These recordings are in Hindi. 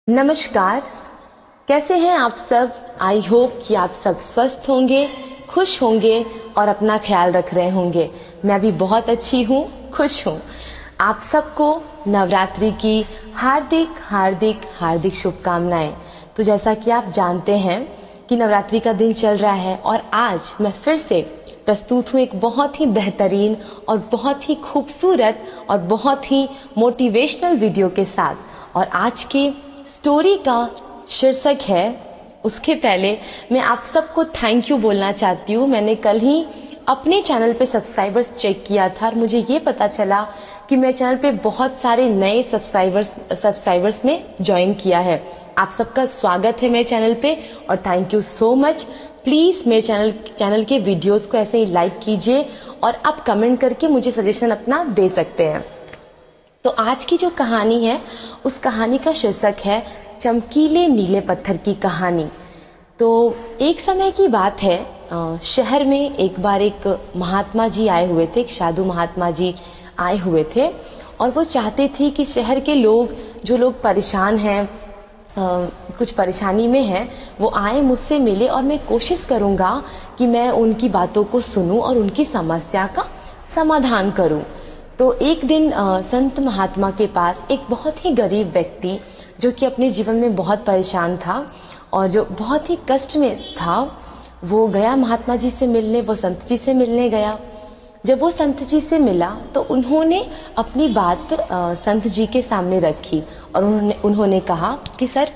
नमस्कार। कैसे हैं आप सब। आई होप कि आप सब स्वस्थ होंगे, खुश होंगे और अपना ख्याल रख रहे होंगे। मैं भी बहुत अच्छी हूँ, खुश हूँ। आप सबको नवरात्रि की हार्दिक हार्दिक हार्दिक शुभकामनाएं। तो जैसा कि आप जानते हैं कि नवरात्रि का दिन चल रहा है और आज मैं फिर से प्रस्तुत हूँ एक बहुत ही बेहतरीन और बहुत ही खूबसूरत और बहुत ही मोटिवेशनल वीडियो के साथ। और आज के स्टोरी का शीर्षक है, उसके पहले मैं आप सबको थैंक यू बोलना चाहती हूँ। मैंने कल ही अपने चैनल पे सब्सक्राइबर्स चेक किया था और मुझे ये पता चला कि मेरे चैनल पे बहुत सारे नए सब्सक्राइबर्स ने ज्वाइन किया है। आप सबका स्वागत है मेरे चैनल पे और thank you so much. Please मेरे चैनल के वीडियोस को ऐसे ही लाइक कीजिए और आप कमेंट करके मुझे सजेशन अपना दे सकते हैं। तो आज की जो कहानी है उस कहानी का शीर्षक है चमकीले नीले पत्थर की कहानी। तो एक समय की बात है, शहर में एक बार एक महात्मा जी आए हुए थे, एक साधु महात्मा जी आए हुए थे और वो चाहते थे कि शहर के लोग, जो लोग परेशान हैं, कुछ परेशानी में हैं, वो आए मुझसे मिले और मैं कोशिश करूँगा कि मैं उनकी बातों को सुनूं और उनकी समस्या का समाधान करूं। तो एक दिन संत महात्मा के पास एक बहुत ही गरीब व्यक्ति, जो कि अपने जीवन में बहुत परेशान था और जो बहुत ही कष्ट में था, वो गया महात्मा जी से मिलने, वो संत जी से मिलने गया। जब वो संत जी से मिला तो उन्होंने अपनी बात संत जी के सामने रखी और उन्होंने कहा कि सर,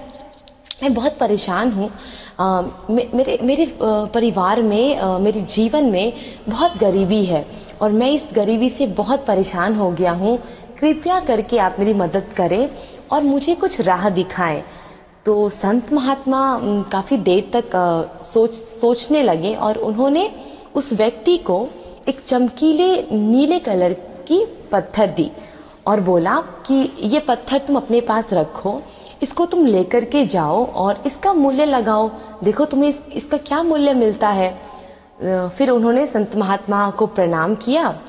मैं बहुत परेशान हूँ। मेरे परिवार में, मेरे जीवन में बहुत गरीबी है और मैं इस गरीबी से बहुत परेशान हो गया हूँ। कृपया करके आप मेरी मदद करें और मुझे कुछ राह दिखाएं। तो संत महात्मा काफ़ी देर तक सोचने लगे और उन्होंने उस व्यक्ति को एक चमकीले नीले कलर की पत्थर दी और बोला कि ये पत्थर तुम अपने पास रखो, इसको तुम लेकर के जाओ और इसका मूल्य लगाओ, देखो तुम्हें इसका क्या मूल्य मिलता है। फिर उन्होंने संत महात्मा को प्रणाम किया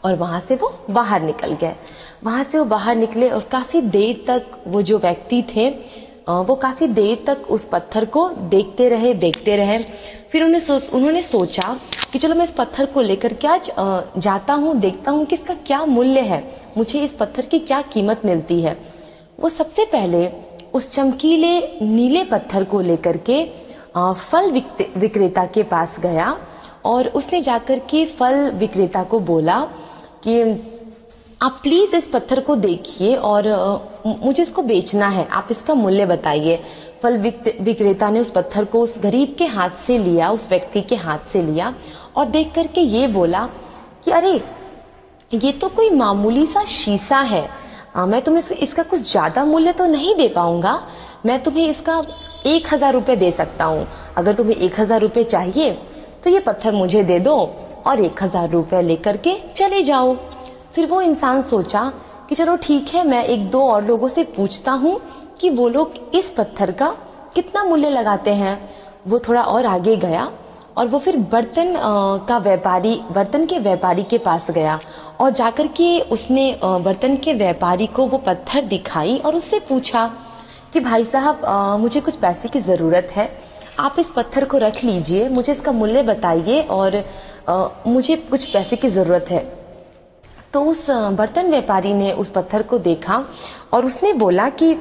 और वहाँ से वो बाहर निकल गए। वहाँ से वो बाहर निकले और काफ़ी देर तक वो जो व्यक्ति थे, वो काफ़ी देर तक उस पत्थर को देखते रहे। फिर उन्होंने सोचा कि चलो मैं इस पत्थर को लेकर के आज जाता हूँ, देखता हूँ कि इसका क्या मूल्य है, मुझे इस पत्थर की क्या कीमत मिलती है। वो सबसे पहले उस चमकीले नीले पत्थर को लेकर के फल विक्रेता के पास गया और उसने जाकर के फल विक्रेता को बोला कि आप प्लीज़ इस पत्थर को देखिए और मुझे इसको बेचना है, आप इसका मूल्य बताइए। फल विक्रेता ने उस पत्थर को उस गरीब के हाथ से लिया, उस व्यक्ति के हाथ से लिया और देख करके ये बोला कि अरे, ये तो कोई मामूली सा शीशा है, मैं तुम्हें इसका कुछ ज़्यादा मूल्य तो नहीं दे पाऊँगा, मैं तुम्हें इसका 1000 रुपये दे सकता हूँ। अगर तुम्हें 1000 रुपये चाहिए तो ये पत्थर मुझे दे दो और 1000 रुपये लेकर के चले जाओ। फिर वो इंसान सोचा कि चलो ठीक है, मैं एक दो और लोगों से पूछता हूँ कि वो लोग इस पत्थर का कितना मूल्य लगाते हैं। वो थोड़ा और आगे गया और वो फिर बर्तन के व्यापारी के पास गया और जाकर के उसने बर्तन के व्यापारी को वो पत्थर दिखाई और उससे पूछा कि भाई साहब, मुझे कुछ पैसे की ज़रूरत है, आप इस पत्थर को रख लीजिए, मुझे इसका मूल्य बताइए और मुझे कुछ पैसे की ज़रूरत है। तो उस बर्तन व्यापारी ने उस पत्थर को देखा और उसने बोला कि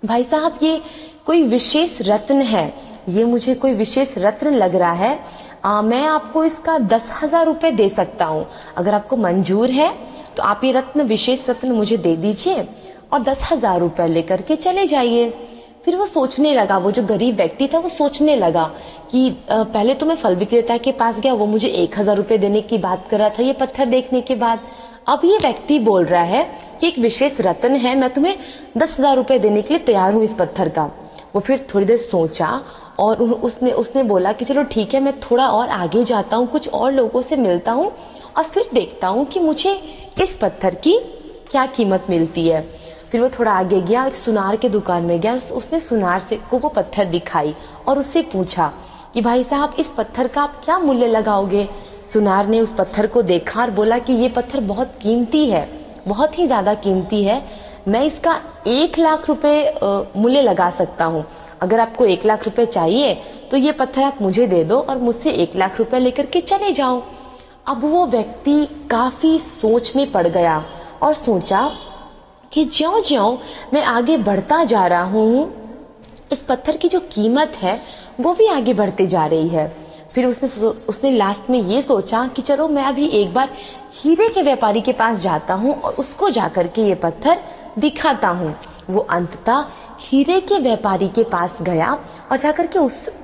भाई साहब, ये कोई विशेष रत्न है, ये मुझे कोई विशेष रत्न लग रहा है, मैं आपको इसका 10,000 रुपये दे सकता हूँ। अगर आपको मंजूर है तो आप ये विशेष रत्न मुझे दे दीजिए और 10,000 रुपये लेकर के चले जाइए। फिर वो सोचने लगा, वो जो गरीब व्यक्ति था वो सोचने लगा कि पहले तो मैं फल विक्रेता के पास गया, वो मुझे 1000 रुपये देने की बात कर रहा था ये पत्थर देखने के बाद। अब ये व्यक्ति बोल रहा है कि एक विशेष रत्न है, मैं तुम्हें 10,000 रुपये देने के लिए तैयार हूँ इस पत्थर का। वो फिर थोड़ी देर सोचा और उसने बोला कि चलो ठीक है, मैं थोड़ा और आगे जाता हूँ, कुछ और लोगों से मिलता हूँ और फिर देखता हूँ कि मुझे इस पत्थर की क्या कीमत मिलती है। फिर वो थोड़ा आगे गया, एक सुनार के दुकान में गया, उसने सुनार से को वो पत्थर दिखाई और उससे पूछा कि भाई साहब, इस पत्थर का आप क्या मूल्य लगाओगे। सुनार ने उस पत्थर को देखा और बोला कि ये पत्थर बहुत कीमती है, बहुत ही ज़्यादा कीमती है, मैं इसका 1 लाख रुपए मूल्य लगा सकता हूँ। अगर आपको 1 लाख रुपए चाहिए तो ये पत्थर आप मुझे दे दो और मुझसे 1 लाख रुपए लेकर के चले जाओ। अब वो व्यक्ति काफी सोच में पड़ गया और सोचा कि ज्यों-ज्यों मैं आगे बढ़ता जा रहा हूँ, इस पत्थर की जो कीमत है वो भी आगे बढ़ती जा रही है। फिर उसने लास्ट में ये सोचा कि चलो मैं अभी एक बार हीरे के व्यापारी के पास जाता हूँ और उसको जाकर के ये पत्थर दिखाता हूँ। वो अंततः हीरे के व्यापारी के पास गया और जाकर के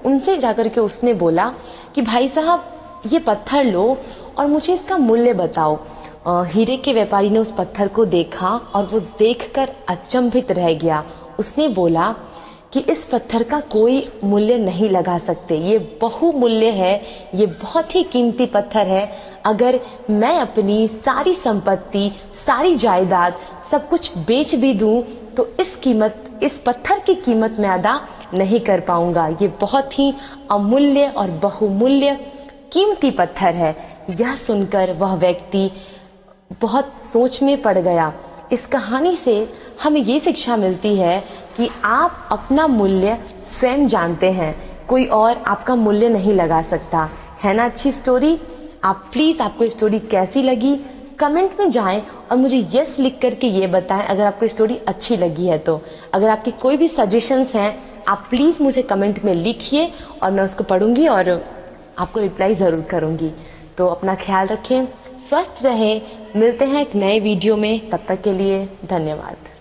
उनसे जाकर के उसने बोला कि भाई साहब, ये पत्थर लो और मुझे इसका मूल्य बताओ। हीरे के व्यापारी ने उस पत्थर को देखा और वो देखकर अचंभित रह गया। उसने बोला कि इस पत्थर का कोई मूल्य नहीं लगा सकते, ये बहुमूल्य है, ये बहुत ही कीमती पत्थर है। अगर मैं अपनी सारी संपत्ति, सारी जायदाद, सब कुछ बेच भी दूं तो इस पत्थर की कीमत मैं अदा नहीं कर पाऊंगा। ये बहुत ही अमूल्य और बहुमूल्य कीमती पत्थर है। यह सुनकर वह व्यक्ति बहुत सोच में पड़ गया। इस कहानी से हमें ये शिक्षा मिलती है कि आप अपना मूल्य स्वयं जानते हैं, कोई और आपका मूल्य नहीं लगा सकता। है ना अच्छी स्टोरी? आप प्लीज़, आपको स्टोरी कैसी लगी कमेंट में जाएं और मुझे यस लिख करके ये बताएं अगर आपको स्टोरी अच्छी लगी है तो। अगर आपके कोई भी सजेशंस हैं आप प्लीज़ मुझे कमेंट में लिखिए और मैं उसको पढ़ूंगी और आपको रिप्लाई ज़रूर करूंगी। तो अपना ख्याल रखें, स्वस्थ रहें, मिलते हैं एक नए वीडियो में। तब तक के लिए धन्यवाद।